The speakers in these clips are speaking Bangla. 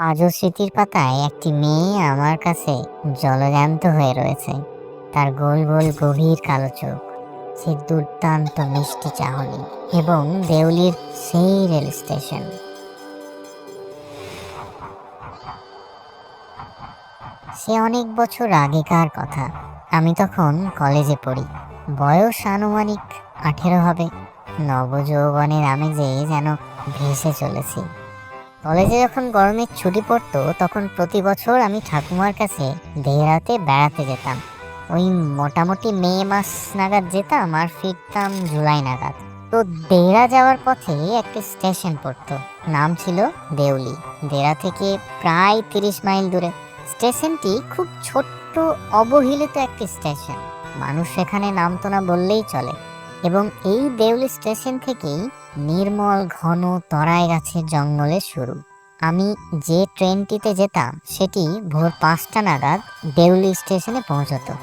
আজও স্মৃতির পাতায় একটি মেয়ে আমার কাছে জলজ্যান্ত হয়ে রয়েছে। তার গোল গোল গভীর কালো চোখ, সে দুর্দান্ত মিষ্টি চাহনি এবং দেউলির সেই রেল স্টেশন। সে অনেক বছর আগেকার কথা। আমি তখন কলেজে পড়ি। বয়স আনুমানিক 18 হবে। নবযৌবনের আমেজে যেন ভেসে চলেছি। কলেজে যখন গরমের ছুটি পড়তো তখন প্রতি বছর আমি ঠাকুমার কাছে দেহরাতে বেড়াতে যেতাম। ওই মোটামুটি মে মাস নাগাদ যেতাম আর ফিরতাম জুলাই নাগাদ। তো দেহরা যাওয়ার পথে একটা স্টেশন পড়তো, নাম ছিল দেউলি। দেহরা থেকে প্রায় 30 মাইল দূরে। স্টেশনটি খুব ছোট্ট, অবহেলিত একটি স্টেশন। মানুষ সেখানে নামতো না বললেই চলে। এবং এই দেউলি স্টেশন থেকেই নির্মল ঘন তরাই গাছের জঙ্গলের শুরু। আমি যে ট্রেনটিতে যেতাম সেটি ভোর 5টা নাগাদ দেউলি স্টেশনে পৌঁছতো।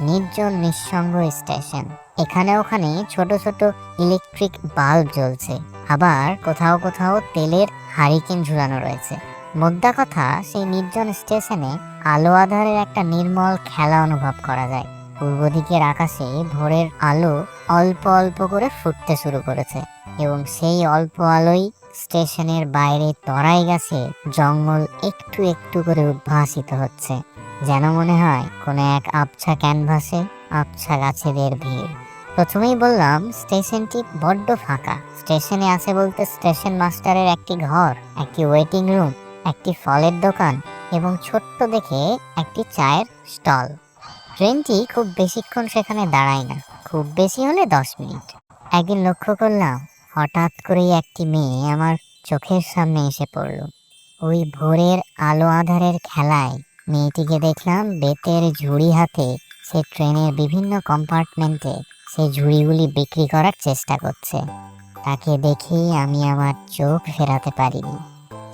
নির্জন নিঃসঙ্গ স্টেশন। এখানে ওখানে ছোট ছোট ইলেকট্রিক বাল্ব জ্বলছে, আবার কোথাও কোথাও তেলের হারিকেন ঝুলানো রয়েছে। মোদ্দা কথা, সেই নির্জন স্টেশনে আলো আঁধারের একটা নির্মল খেলা অনুভব করা যায়। পূর্ব দিকের আকাশে ভোরের আলো অল্প অল্প করে ফুটতে শুরু করেছে এবং সেই অল্প আলোই স্টেশনের বাইরে তরাই গাছে জঙ্গল একটু একটু করে উদ্ভাসিত হচ্ছে। যেন মনে হয় কোনো এক আবছা ক্যানভাসে আবছা গাছেদের ভিড়। প্রথমেই বললাম স্টেশনটি বড্ড ফাঁকা। স্টেশনে আছে বলতে স্টেশন মাস্টারের একটি ঘর, একটি ওয়েটিং রুম, একটি ফলের দোকান এবং ছোট্ট দেখে একটি চায়ের স্টল। ট্রেনটি খুব বেশিক্ষণ সেখানে দাঁড়ায় না, খুব বেশি হলে 10 মিনিট। একদিন লক্ষ্য করলাম হঠাৎ করেই একটি মেয়ে আমার চোখের সামনে এসে পড়ল। ওই ভোরের আলো আঁধারের খেলায় মেয়েটিকে দেখলাম বেতের ঝুড়ি হাতে। সে ট্রেনের বিভিন্ন কম্পার্টমেন্টে সেই ঝুড়িগুলি বিক্রি করার চেষ্টা করছে। তাকে দেখেই আমি আমার চোখ ফেরাতে পারিনি।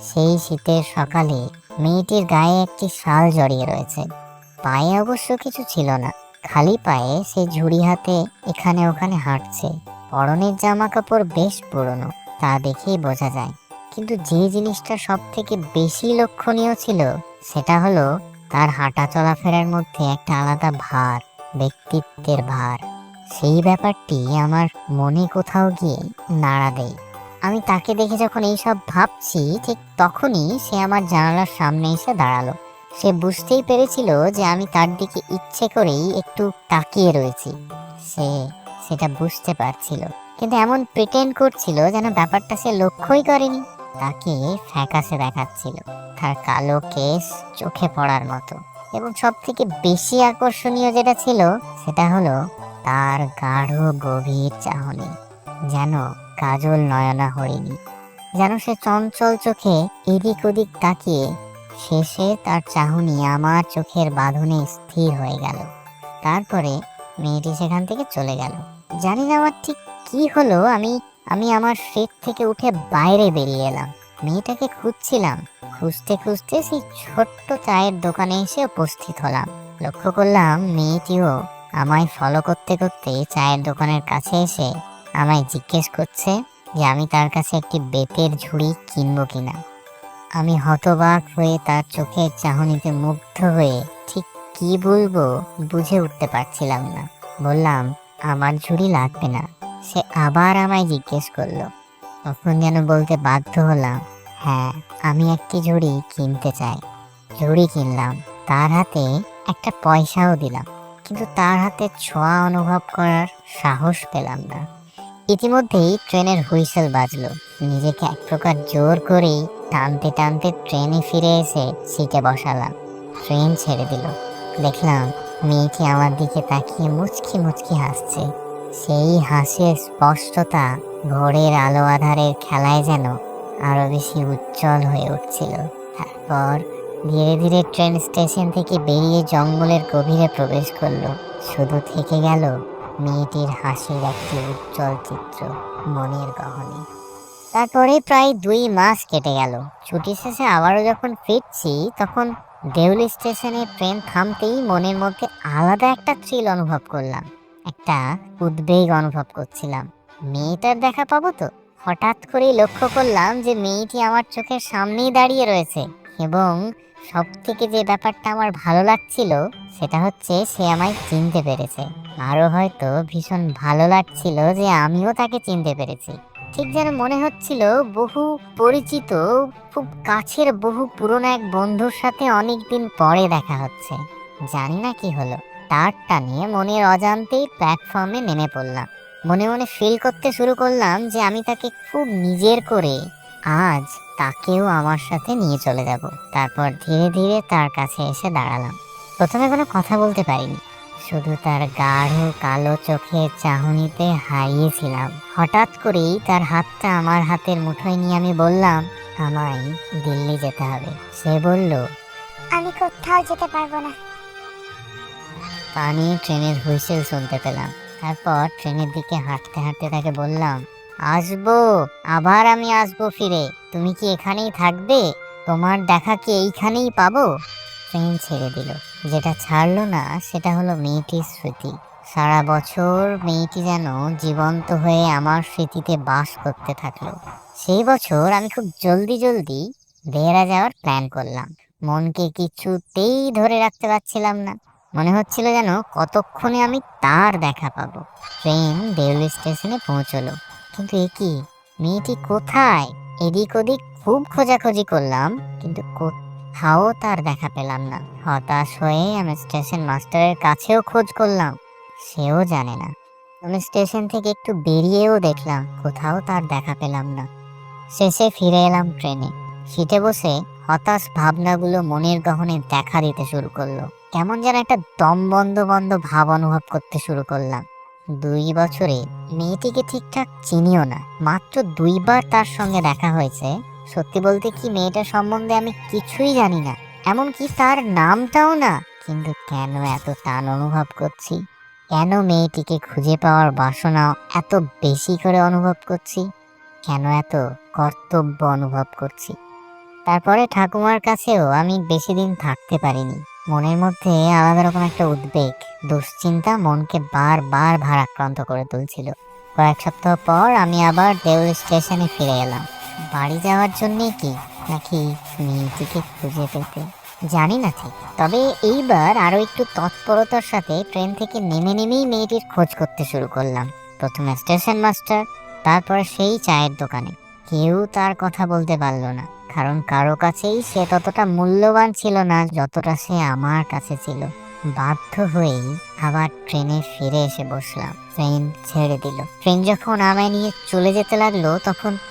সেই শীতের সকালে মেয়েটির গায়ে একটি শাল জড়িয়ে রয়েছে। পায়ে অবশ্য কিছু ছিল না, খালি পায়ে সে ঝুড়ি হাতে এখানে ওখানে হাঁটছে। পরনের জামা কাপড় বেশ পুরনো, তা দেখেই বোঝা যায়। কিন্তু যে জিনিসটা সব থেকে বেশি লক্ষণীয় ছিল সেটা হলো তার হাঁটা চলাফেরার মধ্যে একটা আলাদা ভার, ব্যক্তিত্বের ভার। সেই ব্যাপারটি আমার মনে কোথাও গিয়ে নাড়া দেয়। আমি তাকে দেখে যখন এইসব ভাবছি ঠিক তখনই সে আমার জানালার সামনে এসে দাঁড়ালো। সে বুঝতেই পেরেছিল যে আমি তার দিকে ইচ্ছে করেই একটু তাকিয়ে রয়েছি। সে সেটা বুঝতে পারছিল, কিন্তু এমন প্রিটেন্ড করছিল যেন ব্যাপারটা সে লক্ষ্যই করেনি। তাকে ফ্যাকাশে দেখাচ্ছিল, তার কালো কেশ চোখে পড়ার মতো। এবং সব থেকে বেশি আকর্ষণীয় যেটা ছিল সেটা হলো তার গাঢ় গভীর চাহনি, যেন কাজল নয়না হরিণী। যেন সে চঞ্চল চোখে এদিক ওদিক তাকিয়ে শেষে তার চাহনি আমার চোখের বাঁধনে স্থির হয়ে গেল। তারপরে মেয়েটি সেখান থেকে চলে গেল। জানি না আমার ঠিক কি হলো, আমি আমি আমার সিট থেকে উঠে বাইরে বেরিয়ে এলাম। মেয়েটাকে খুঁজছিলাম। খুঁজতে খুঁজতে সেই ছোট্ট চায়ের দোকানে এসে উপস্থিত হলাম। লক্ষ্য করলাম মেয়েটিও আমায় ফলো করতে করতে চায়ের দোকানের কাছে এসে আমায় জিজ্ঞেস করছে যে আমি তার কাছে একটি বেতের ঝুড়ি কিনবো কিনা। আমি হতবাক হয়ে তার চোখের চাহনিতে মুগ্ধ হয়ে ঠিক কি বলবো বুঝে উঠতে পারছিলাম না। বললাম আমার ঝুড়ি লাগবে না। সে আবার আমায় জিজ্ঞেস করলো। তখন যেন বলতে বাধ্য হলাম, হ্যাঁ আমি একটি ঝুড়ি কিনতে চাই। ঝুড়ি কিনলাম, তার হাতে একটা পয়সাও দিলাম, কিন্তু তার হাতে ছোঁয়া অনুভব করার সাহস পেলাম না। ইতিমধ্যেই ট্রেনের হুইসেল বাজলো। নিজেকে এক প্রকার জোর করেই টানতে টানতে ট্রেনে ফিরে এসে সিটে বসালাম। ট্রেন ছেড়ে দিল। দেখলাম মেয়েটি আমার দিকে তাকিয়ে মুচকি মুচকি হাসছে। সেই হাসির স্পষ্টতা ভোরের আলো আধারের খেলায় যেন আরো বেশি উজ্জ্বল হয়ে উঠছিল। তারপর ধীরে ধীরে ট্রেন স্টেশন থেকে বেরিয়ে জঙ্গলের গভীরে প্রবেশ করলো। শুধু থেকে গেল মেয়েটির হাসির একটি উজ্জ্বল চিত্র মনের গহনে। তারপরে প্রায় 2 মাস কেটে গেল। ছুটি শেষে আবারও যখন ফিরছি তখন দেউলি স্টেশনে ট্রেন থামতেই মনের মধ্যে আলাদা একটা থ্রিল অনুভব করলাম। একটা উদ্বেগ অনুভব করছিলাম, মেয়েটার দেখা পাবো তো। হঠাৎ করেই লক্ষ্য করলাম যে মেয়েটি আমার চোখের সামনেই দাঁড়িয়ে রয়েছে। এবং সব থেকে যে ব্যাপারটা আমার ভালো লাগছিল সেটা হচ্ছে সে আমায় চিনতে পেরেছে। আরো হয়তো ভীষণ ভালো লাগছিল যে আমিও তাকে চিনতে পেরেছি। ঠিক যেন মনে হচ্ছিল বহু পরিচিত, খুব কাছের বহু পুরনো এক বন্ধুর সাথে অনেকদিন পরে দেখা হচ্ছে। জানি না কি হলো, টায়ারটা নিয়ে মনের অজান্তেই প্ল্যাটফর্মে নেমে পড়লাম। মনে মনে ফিল করতে শুরু করলাম যে আমি তাকে খুব নিজের করে আজ তাকেও আমার সাথে নিয়ে চলে যাব। তারপর ধীরে ধীরে তার কাছে এসে দাঁড়ালাম। প্রথমে কোনো কথা বলতে পারিনি, শুধু তার গাঢ় কালো চোখের চাহনিতে হারিয়েছিলাম। হঠাৎ করেই তার হাতটা আমার হাতের মুঠোয় নিয়ে আমি বললাম, আমায় দিল্লি যেতে হবে। সে বলল, আমি কোথাও যেতে পারবো না। পানি ট্রেনের হুইসেল শুনতে পেলাম। তারপর ট্রেনের দিকে হাঁটতে হাঁটতে তাকে বললাম, আসবো, আবার আমি আসবো ফিরে। তুমি কি এখানেই থাকবে? তোমার দেখা কি এইখানেই পাবো? ট্রেন ছেড়ে দিল। যেটা ছাড়লো না সেটা হলো মেয়েটির স্মৃতি। সারা বছর মেয়েটি যেন জীবন্ত হয়ে আমার স্মৃতিতে বাস করতে থাকলো। সেই বছর আমি খুব জলদি জলদি দেহরা যাওয়ার প্ল্যান করলাম। মনকে কিছুতেই ধরে রাখতে পারছিলাম না। মনে হচ্ছিল যেন কতক্ষণে আমি তার দেখা পাবো। ট্রেন দেউলি স্টেশনে পৌঁছলো, কিন্তু এ কি, মেয়েটি কোথায়? এদিক ওদিক খুব খোঁজাখুঁজি করলাম, কিন্তু কোথাও তার দেখা পেলাম না। হতাশ হয়ে আমি স্টেশন মাস্টারের কাছেও খোঁজ করলাম, সেও জানে না। আমি স্টেশন থেকে একটু বেরিয়েও দেখলাম, কোথাও তার দেখা পেলাম না। শেষে ফিরে এলাম ট্রেনে। সিটে বসে হতাশ ভাবনাগুলো মনের গহনে দেখা দিতে শুরু করলো। কেমন যেন একটা দম বন্ধ বন্ধ ভাব অনুভব করতে শুরু করলাম। 2 বছরে মেয়েটিকে ঠিকঠাক চিনিও না, মাত্র 2বার তার সঙ্গে দেখা হয়েছে। সত্যি বলতে কি, মেয়েটার সম্বন্ধে আমি কিছুই জানি না, এমনকি তার নামটাও না। কিন্তু কেন এত টান অনুভব করছি? কেন মেয়েটিকে খুঁজে পাওয়ার বাসনা এত বেশি করে অনুভব করছি? কেন এত কর্তব্য অনুভব করছি? তারপরে ঠাকুমার কাছেও আমি বেশি দিন থাকতে পারিনি। মনের মধ্যে আলাদা রকম একটা উদ্বেগ, দুশ্চিন্তা মনকে বারবার ভারাক্রান্ত করে তুলছিল। কয়েক সপ্তাহ পর আমি আবার দেউল স্টেশনে ফিরে এলাম। বাড়ি যাওয়ার জন্যে কি, নাকি মেয়েটিকে খুঁজে পেতে, জানি না ঠিক। তবে এইবার আরো একটু তৎপরতার সাথে ট্রেন থেকে নেমে নেমেই মেয়েটির খোঁজ করতে শুরু করলাম। প্রথমে স্টেশন মাস্টার, তারপর সেই চায়ের দোকানে। কেউ তার কথা বলতে পারলো না, কারণ কারো কাছেই সে ততটা মূল্যবান ছিল না যতটা সে আমার কাছে ছিল। বাধ্য হয়েই আবার ট্রেনে ফিরে এসে বসলাম। ট্রেন ছেড়ে দিল। ট্রেন যখন আমায় নিয়ে চলে যেতে লাগলো,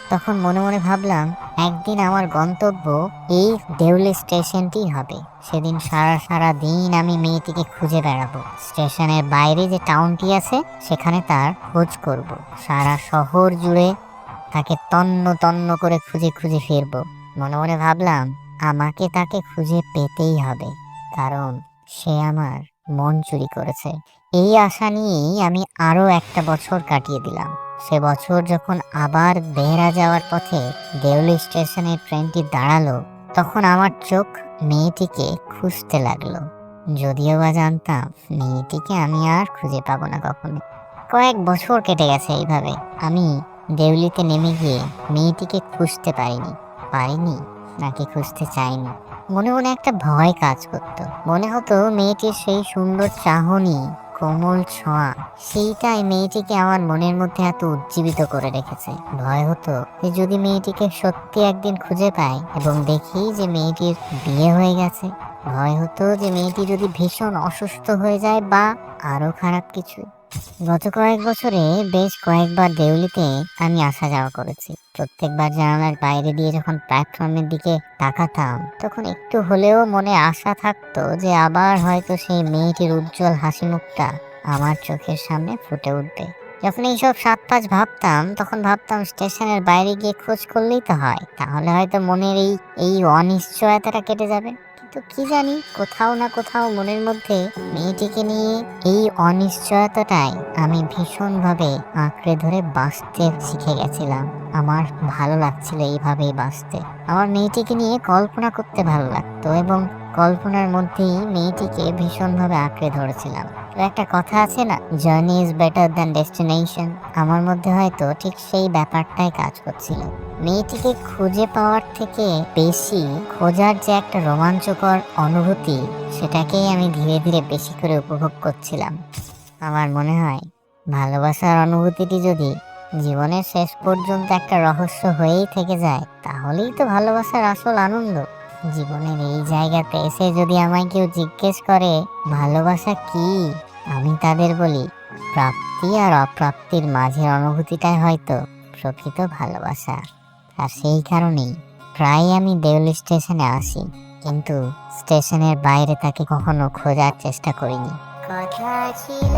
তখন মনে মনে ভাবলাম, একদিন আমার গন্তব্য এই দেউলি স্টেশনটি হবে। সেদিন সারা দিন আমি মেয়েটিকে খুঁজে বেড়াবো। স্টেশনের বাইরে যে টাউনটি আছে সেখানে তার খোঁজ করব। সারা শহর জুড়ে তাকে তন্ন তন্ন করে খুঁজে খুঁজে ফিরবো। মনে মনে ভাবলাম, আমাকে তাকে খুঁজে পেতেই হবে, কারণ সে আমার মন চুরি করেছে। এই আশা নিয়েই আমি আরো একটা বছর কাটিয়ে দিলাম। সে বছর যখন আবার দেহরা যাওয়ার পথে দেউলি স্টেশনে ট্রেনটি দাঁড়ালো, তখন আমার চোখ মেয়েটিকে খুঁজতে লাগলো। যদিও বা জানতাম মেয়েটিকে আমি আর খুঁজে পাবো না কখনো। কয়েক বছর কেটে গেছে এইভাবে। আমি দেউলিতে নেমে গিয়ে মেয়েটিকে খুঁজতে পারিনি নাকি খুঁজতে চাইনি। মনে মনে একটা ভয় কাজ করতো। মনে হতো মেয়েটির সেই সুন্দর চাহনি, কোমল ছোঁয়া, সেইটাই মেয়েটিকে আমার মনের মধ্যে এত উজ্জীবিত করে রেখেছে। ভয় হতো যে যদি মেয়েটিকে সত্যি একদিন খুঁজে পাই এবং দেখি যে মেয়েটির বিয়ে হয়ে গেছে। ভয় হতো যে মেয়েটি যদি ভীষণ অসুস্থ হয়ে যায় বা আরো খারাপ কিছু। গত কয়েক বছরে বেশ কয়েকবার দেউলিতে আমি আসা যাওয়া করেছি। প্রত্যেকবার জানালার বাইরে দিয়ে যখন প্ল্যাটফর্মের দিকে তাকাতাম, তখন একটু হলেও মনে আশা থাকতো যে আবার হয়তো সেই মেয়েটির উজ্জ্বল হাসি মুখটা আমার চোখের সামনে ফুটে উঠবে। যখন এইসব সাত পাঁচ ভাবতাম, তখন ভাবতাম স্টেশনের বাইরে গিয়ে খোঁজ করলেই তো হয়, তাহলে হয়তো মনের এই অনিশ্চয়তাটা কেটে যাবে। কিন্তু কি জানি, কোথাও না কোথাও মনের মধ্যে মেয়েটিকে নিয়ে এই অনিশ্চয়তাটাই আমি ভীষণভাবে আঁকড়ে ধরে বাঁচতে শিখে গেছিলাম। আমার ভালো লাগছিল এইভাবেই বাঁচতে। আমার মেয়েটিকে নিয়ে কল্পনা করতে ভালো লাগতো এবং কল্পনার মধ্যেই মেয়েটিকে ভীষণভাবে আঁকড়ে ধরেছিলাম। তো একটা কথা আছে না, journey is better than destination. আমার মধ্যে হয়তো ঠিক সেই ব্যাপারটাই কাজ করছিল। মেয়েটিকে খুঁজে পাওয়ার থেকে বেশি খোঁজার যে একটা রোমাঞ্চকর অনুভূতি, সেটাকেই আমি ধীরে ধীরে বেশি করে উপভোগ করছিলাম। আমার মনে হয় ভালোবাসার অনুভূতিটি যদি জীবনের শেষ পর্যন্ত একটা রহস্য হয়েই থেকে যায়, তাহলেই তো ভালোবাসার আসল আনন্দ। জীবনের এই জায়গাতে এসে যদি আমায় কেউ জিজ্ঞেস করে ভালোবাসা কি, আমি তাদের বলি প্রাপ্তি আর অপ্রাপ্তির মাঝের অনুভূতিটাই হয়তো প্রকৃত ভালোবাসা। আর সেই কারণেই প্রায় আমি দেউলি স্টেশনে আসি, কিন্তু স্টেশনের বাইরে তাকে কখনো খোঁজার চেষ্টা করিনি। কথা ছিল